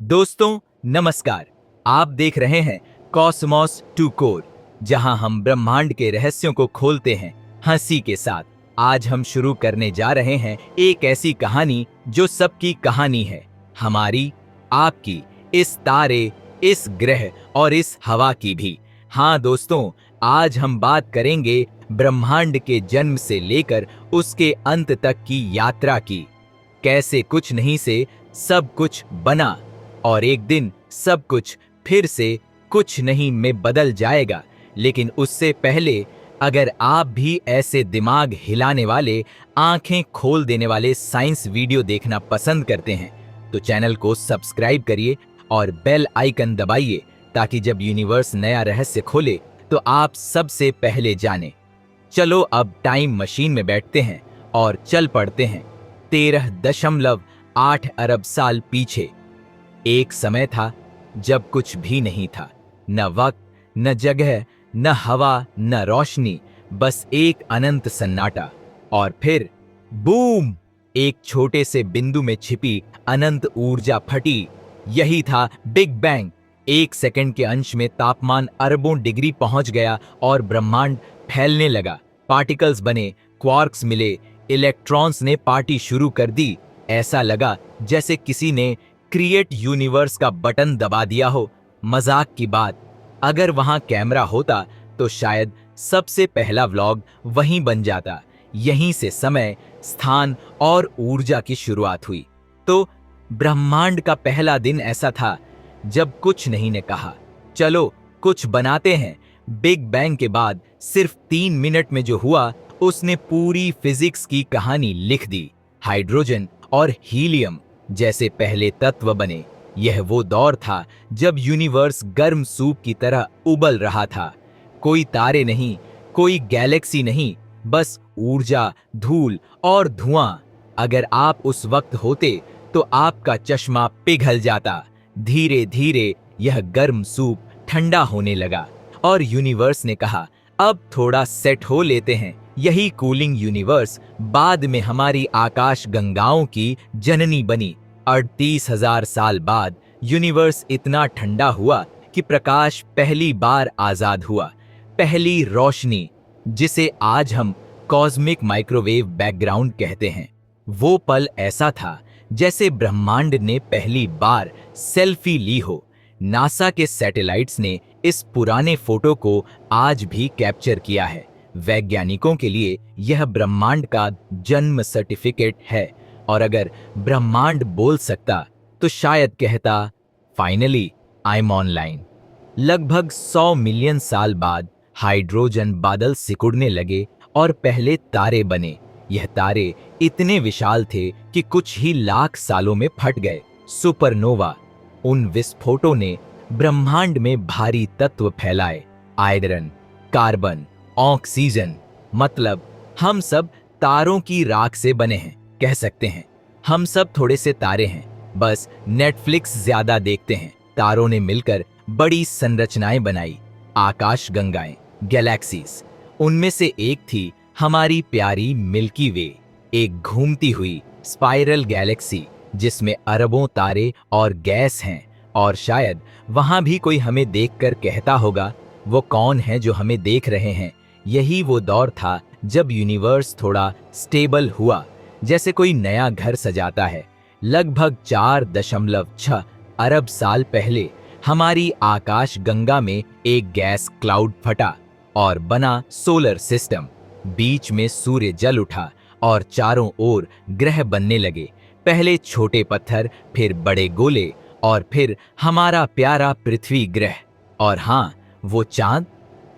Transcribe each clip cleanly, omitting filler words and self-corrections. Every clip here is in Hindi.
दोस्तों नमस्कार। आप देख रहे हैं कॉस्मोस टू कोर, जहां हम ब्रह्मांड के रहस्यों को खोलते हैं हंसी के साथ। आज हम शुरू करने जा रहे हैं एक ऐसी कहानी जो सबकी कहानी है, हमारी, आपकी, इस तारे, इस ग्रह और इस हवा की भी। हाँ दोस्तों, आज हम बात करेंगे ब्रह्मांड के जन्म से लेकर उसके अंत तक की यात्रा की। कैसे कुछ नहीं से सब कुछ बना और एक दिन सब कुछ फिर से कुछ नहीं में बदल जाएगा। लेकिन उससे पहले अगर आप भी ऐसे दिमाग हिलाने वाले, आंखें खोल देने वाले साइंस वीडियो देखना पसंद करते हैं तो चैनल को सब्सक्राइब करिए और बेल आइकन दबाइए, ताकि जब यूनिवर्स नया रहस्य खोले तो आप सबसे पहले जाने। चलो अब टाइम मशीन में बैठते हैं और चल पड़ते हैं 13.8 अरब साल पीछे। एक समय था जब कुछ भी नहीं था, न वक्त, न जगह, न हवा, न रोशनी, बस एक अनंत सन्नाटा। और फिर बूम, एक छोटे से बिंदु में छिपी अनंत ऊर्जा फटी। यही था बिग बैंग। एक सेकंड के अंश में तापमान अरबों डिग्री पहुंच गया और ब्रह्मांड फैलने लगा। पार्टिकल्स बने, क्वार्क्स मिले, इलेक्ट्रॉन्स ने पार्टी शुरू कर दी। ऐसा लगा जैसे किसी ने क्रिएट यूनिवर्स का बटन दबा दिया हो। मजाक की बात, अगर वहां कैमरा होता तो शायद सबसे पहला व्लॉग वहीं बन जाता। यहीं से समय, स्थान और ऊर्जा की शुरुआत हुई। तो ब्रह्मांड का पहला दिन ऐसा था जब कुछ नहीं ने कहा, चलो कुछ बनाते हैं। बिग बैंग के बाद सिर्फ 3 मिनट में जो हुआ उसने पूरी फिजिक्स की कहानी लिख दी। हाइड्रोजन और हीलियम जैसे पहले तत्व बने। यह वो दौर था जब यूनिवर्स गर्म सूप की तरह उबल रहा था। कोई तारे नहीं, कोई गैलेक्सी नहीं, बस ऊर्जा, धूल और धुआं। अगर आप उस वक्त होते तो आपका चश्मा पिघल जाता। धीरे धीरे यह गर्म सूप ठंडा होने लगा और यूनिवर्स ने कहा, अब थोड़ा सेट हो लेते हैं। यही कूलिंग यूनिवर्स बाद में हमारी आकाश गंगाओं की जननी बनी। 38,000 साल बाद यूनिवर्स इतना ठंडा हुआ कि प्रकाश पहली बार आजाद हुआ। पहली रोशनी, जिसे आज हम कॉस्मिक माइक्रोवेव बैकग्राउंड कहते हैं। वो पल ऐसा था जैसे ब्रह्मांड ने पहली बार सेल्फी ली हो। नासा के सैटेलाइट्स ने इस पुराने फोटो को आज भी कैप्चर किया है। वैज्ञानिकों के लिए यह ब्रह्मांड का जन्म सर्टिफिकेट है। और अगर ब्रह्मांड बोल सकता तो शायद कहता, फाइनली आई एम ऑनलाइन। लगभग 100 मिलियन साल बाद हाइड्रोजन बादल सिकुड़ने लगे और पहले तारे बने। यह तारे इतने विशाल थे कि कुछ ही लाख सालों में फट गए। सुपरनोवा, उन विस्फोटों ने ब्रह्मांड में भारी तत्व फैलाए। आयरन, कार्बन, ऑक्सीजन, मतलब हम सब तारों की राख से बने हैं, कह सकते हैं। हम सब थोड़े से तारे हैं, बस नेटफ्लिक्स ज्यादा देखते हैं। तारों ने मिलकर बड़ी संरचनाएं बनाई, आकाश गंगाएं, गैलेक्सीज। उनमें से एक थी हमारी प्यारी मिल्की वे, एक घूमती हुई स्पाइरल गैलेक्सी जिसमें अरबों तारे और गैस हैं। और शायद वहां भी कोई हमें देखकर कहता होगा, वो कौन है जो हमें देख रहे हैं। यही वो दौर था जब यूनिवर्स थोड़ा स्टेबल हुआ, जैसे कोई नया घर सजाता है। लगभग 4.6 अरब साल पहले हमारी आकाश गंगा में एक गैस क्लाउड फटा और बना सोलर सिस्टम। बीच में सूर्य जल उठा और चारों ओर ग्रह बनने लगे। पहले छोटे पत्थर, फिर बड़े गोले और फिर हमारा प्यारा पृथ्वी ग्रह। और हाँ, वो चांद,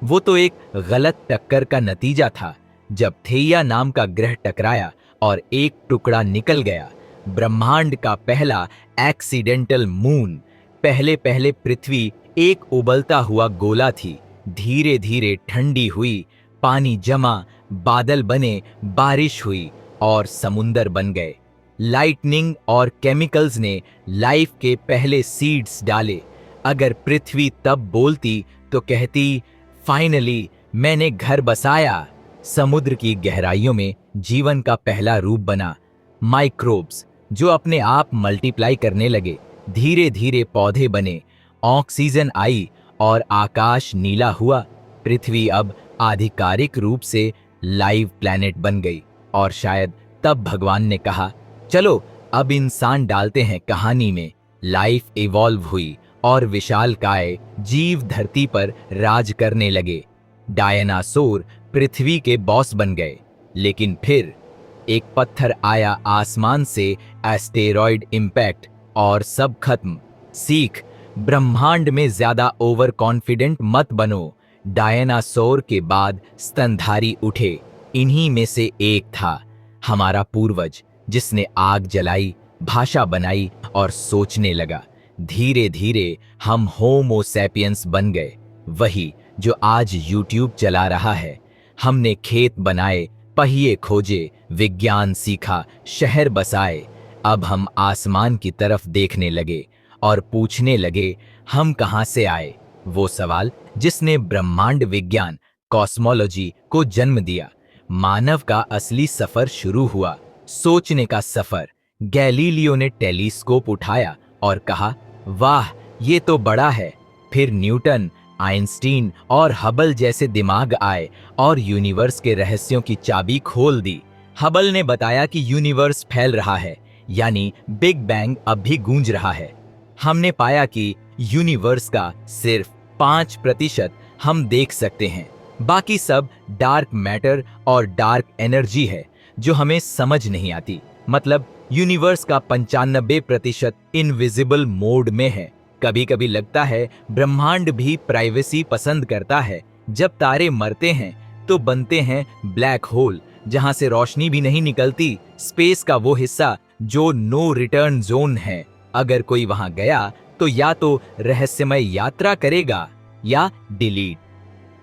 वो तो एक गलत टक्कर का नतीजा था। जब थेया नाम का ग्रह टकराया और एक टुकड़ा निकल गया। ब्रह्मांड का पहला एक्सीडेंटल मून। पहले पहले पृथ्वी एक उबलता हुआ गोला थी। धीरे धीरे ठंडी हुई, पानी जमा, बादल बने, बारिश हुई और समुंदर बन गए। लाइटनिंग और केमिकल्स ने लाइफ के पहले सीड्स डाले। अगर पृथ्वी तब बोलती तो कहती, फाइनली मैंने घर बसाया। समुद्र की गहराइयों में जीवन का पहला रूप बना, माइक्रोब्स, जो अपने आप मल्टीप्लाई करने लगे। धीरे धीरे पौधे बने, ऑक्सीजन आई और आकाश नीला हुआ। पृथ्वी अब आधिकारिक रूप से लाइव प्लैनेट बन गई और शायद तब भगवान ने कहा, चलो अब इंसान डालते हैं कहानी में। लाइफ इवॉल्व हुई और विशालकाय जीव धरती पर राज करने लगे। डायनासोर पृथ्वी के बॉस बन गए। लेकिन फिर एक पत्थर आया आसमान से, एस्टेरॉयड इम्पैक्ट, और सब खत्म। सीख, ब्रह्मांड में ज्यादा ओवर कॉन्फिडेंट मत बनो। डायनासोर के बाद स्तनधारी उठे। इन्हीं में से एक था हमारा पूर्वज, जिसने आग जलाई, भाषा बनाई और सोचने लगा। धीरे धीरे हम होमो सैपियंस बन गए, वही जो आज यूट्यूब चला रहा है। हमने खेत बनाए, पहिए खोजे, विज्ञान सीखा, शहर बसाए। अब हम आसमान की तरफ देखने लगे और पूछने लगे, हम कहां से आए? वो सवाल जिसने ब्रह्मांड विज्ञान, कॉस्मोलॉजी को जन्म दिया। मानव का असली सफर शुरू हुआ, सोचने का सफर। गैलीलियो ने टेलीस्कोप उठाया और कहा, वाह, ये तो बड़ा है। फिर न्यूटन, आइंस्टीन और हबल जैसे दिमाग आए और यूनिवर्स के रहस्यों की चाबी खोल दी। हबल ने बताया कि यूनिवर्स फैल रहा है, यानी बिग बैंग अब भी गूंज रहा है। हमने पाया कि यूनिवर्स का सिर्फ 5% हम देख सकते हैं, बाकी सब डार्क मैटर और डार्क एनर्जी है जो हमें समझ नहीं आती। मतलब यूनिवर्स का 95% इनविजिबल मोड में है। कभी कभी लगता है ब्रह्मांड भी प्राइवेसी पसंद करता है। जब तारे मरते हैं तो बनते हैं ब्लैक होल, जहां से रोशनी भी नहीं निकलती। स्पेस का वो हिस्सा जो नो रिटर्न जोन है। अगर कोई वहां गया तो या तो रहस्यमय यात्रा करेगा या डिलीट।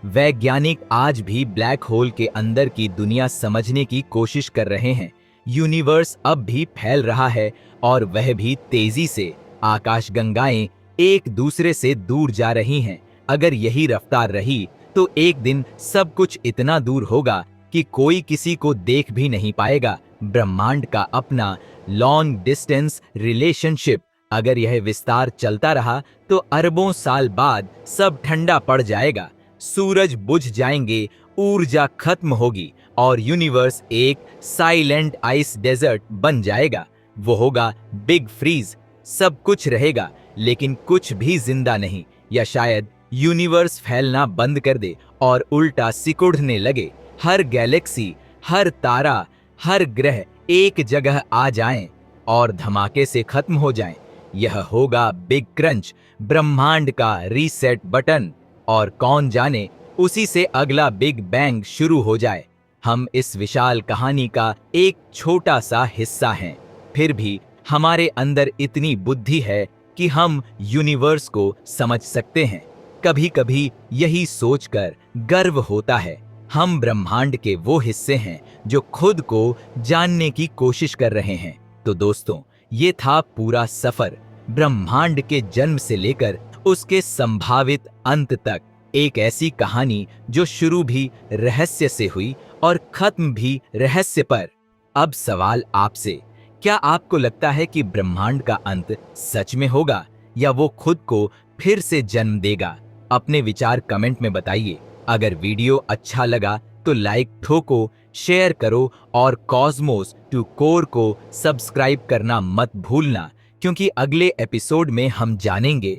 वैज्ञानिक आज भी ब्लैक होल के अंदर की दुनिया समझने की कोशिश कर रहे हैं। यूनिवर्स अब भी फैल रहा है और वह भी तेजी से। आकाशगंगाएं एक दूसरे से दूर जा रही हैं। अगर यही रफ्तार रही तो एक दिन सब कुछ इतना दूर होगा कि कोई किसी को देख भी नहीं पाएगा। ब्रह्मांड का अपना लॉन्ग डिस्टेंस रिलेशनशिप, अगर यह विस्तार चलता रहा तो अरबों साल बाद सब ठंडा पड़ जाएगा, सूरज बुझ जाएंगे, ऊर्जा खत्म होगी और यूनिवर्स एक साइलेंट आइस डेजर्ट बन जाएगा। वो होगा बिग फ्रीज। सब कुछ रहेगा लेकिन कुछ भी जिंदा नहीं, या शायद यूनिवर्स फैलना बंद कर दे और उल्टा सिकुड़ने लगे। हर गैलेक्सी, हर तारा, हर ग्रह एक जगह आ जाएं और धमाके से खत्म हो जाएं। यह होगा बिग क्रंच, ब्रह्मांड का रीसेट बटन, और कौन जाने उसी से अगला बिग बैंग शुरू हो जाए। हम इस विशाल कहानी का एक छोटा सा हिस्सा हैं, फिर भी हमारे अंदर इतनी बुद्धि है कि हम यूनिवर्स को समझ सकते हैं। कभी कभी यही सोचकर गर्व होता है, हम ब्रह्मांड के वो हिस्से हैं जो खुद को जानने की कोशिश कर रहे हैं। तो दोस्तों, ये था पूरा सफर, ब्रह्मांड के जन्म से लेकर उसके संभावित अंत तक। एक ऐसी कहानी जो शुरू भी रहस्य से हुई और खत्म भी रहस्य पर। अब सवाल आपसे, क्या आपको लगता है कि ब्रह्मांड का अंत सच में होगा या वो खुद को फिर से जन्म देगा? अपने विचार कमेंट में बताइए। अगर वीडियो अच्छा लगा तो लाइक ठोको, शेयर करो और कॉस्मोस टू कोर को सब्सक्राइब करना मत भूलना, क्योंकि अगले एपिसोड में हम जानेंगे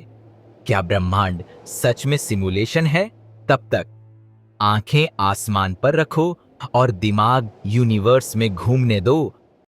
क्या ब्रह्मांड सच में सिमुलेशन है। तब तक आंखें आसमान पर रखो और दिमाग यूनिवर्स में घूमने दो।